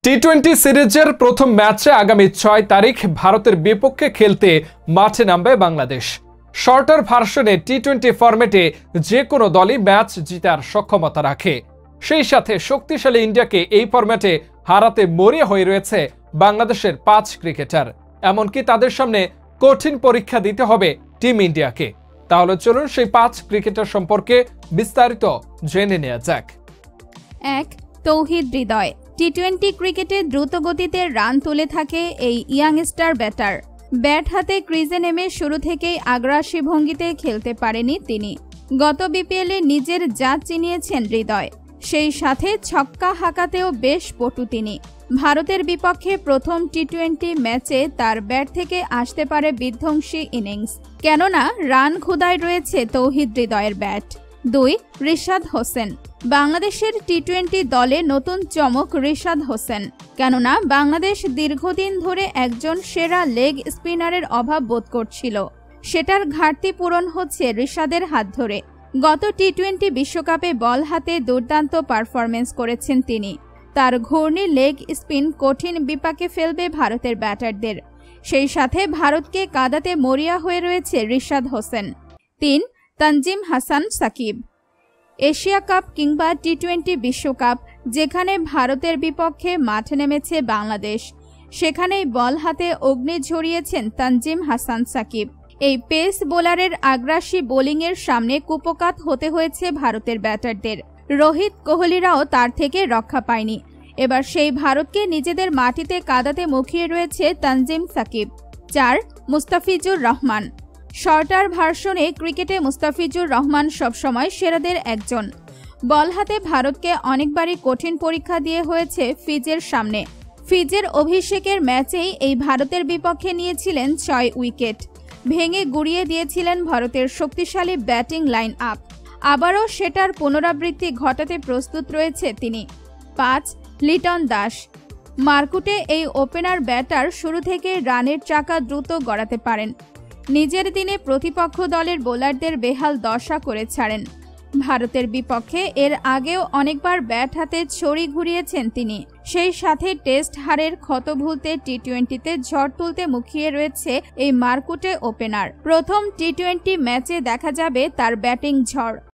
টি-20 সিরিজের প্রথম ম্যাচে আগামী 6 তারিখ ভারতের বিপক্ষে খেলতে মাঠে নামবে বাংলাদেশ। শর্টার ভার্সনে টি-20 ফরম্যাটে যে কোনো দলই ম্যাচ জিতার সক্ষমতা রাখে। সেই সাথে শক্তিশালী ইন্ডিয়াকে এই ফরম্যাটে হারাতে মরিয়া হয়ে রয়েছে বাংলাদেশের 5 ক্রিকেটার। এমনকি তাদের সামনে কঠিন পরীক্ষা দিতে হবে টিম ইন্ডিয়াকে। তাহলে চলুন সেই 5 ক্রিকেটার সম্পর্কে বিস্তারিত জেনে নেওয়া যাক। 1. তৌহিদ হৃদয়। টি-20 ক্রিকেটে দ্রুত গতিতে রান তুলে থাকে এই ইয়াংস্টার ব্যাটার। ব্যাট হাতে ক্রিজে নেমে শুরু থেকেই আগ্রাসী ভঙ্গিতে খেলতে পারেনি তিনি। গত বিপিএলে নিজের জাত চিনিয়েছেন হৃদয়। সেই সাথে ছক্কা হাঁকাতেও বেশ পটু তিনি। ভারতের বিপক্ষে প্রথম টি-20 ম্যাচে তার ব্যাট থেকে আসতে পারে বিধ্বংসী ইনিংস, কেননা রান ক্ষুধায় রয়েছে তৌহিদ হৃদয়ের ব্যাট। 2. রিশাদ হোসেন। বাংলাদেশের টি-20 দলে নতুন চমক রিশাদ হোসেন, কেননা বাংলাদেশ দীর্ঘদিন ধরে একজন সেরা লেগ স্পিনারের অভাব বোধ করছিল। সেটার ঘাটতি পূরণ হচ্ছে রিশাদের হাত ধরে। গত টি-20 বিশ্বকাপে বল হাতে দুর্দান্ত পারফরমেন্স করেছেন তিনি। তার ঘূর্ণি লেগ স্পিন কঠিন বিপাকে ফেলবে ভারতের ব্যাটারদের। সেই সাথে ভারতকে কাঁদাতে মরিয়া হয়ে রয়েছে রিশাদ হোসেন। 3. তানজিম হাসান সাকিব। এশিয়া কাপ কিংবা টি-20 বিশ্বকাপ যেখানে ভারতের বিপক্ষে মাঠে নেমেছে বাংলাদেশ, সেখানেই বল হাতে অগ্নি ঝরিয়েছেন তানজিম হাসান সাকিব। এই পেস বোলারের আগ্রাসী বোলিংয়ের সামনে কুপকাত হতে হয়েছে ভারতের ব্যাটারদের। রোহিত কোহলিরাও তার থেকে রক্ষা পায়নি। এবার সেই ভারতকে নিজেদের মাটিতে কাঁদাতে মুখিয়ে রয়েছে তানজিম সাকিব। 4. মুস্তাফিজুর রহমান। শর্টার ভার্সনে ক্রিকেটে মুস্তাফিজুর রহমান সবসময় সেরাদের একজন। বল হাতে ভারতকে অনেকবারই কঠিন পরীক্ষা দিয়ে হয়েছে ফিজের সামনে। ফিজের অভিষেকের ম্যাচেই এই ভারতের বিপক্ষে নিয়েছিলেন 6 উইকেট, ভেঙে গুড়িয়ে দিয়েছিলেন ভারতের শক্তিশালী ব্যাটিং লাইন আপ। আবারও সেটার পুনরাবৃত্তি ঘটাতে প্রস্তুত রয়েছে তিনি। 5. লিটন দাস। মারকুটে এই ওপেনার ব্যাটার শুরু থেকে রানের চাকা দ্রুত গড়াতে পারেন। নিজের দিনে প্রতিপক্ষ দলের বোলারদের বেহাল দশা করে ছাড়েন। ভারতের বিপক্ষে এর আগেও অনেকবার ব্যাট হাতে ছড়ি ঘুরিয়েছেন তিনি। সেই সাথে টেস্ট হারের ক্ষত ভুলতে টি-20তে ঝড় তুলতে মুখিয়ে রয়েছে এই মারকুটে ওপেনার। প্রথম টি-20 ম্যাচে দেখা যাবে তার ব্যাটিং ঝড়।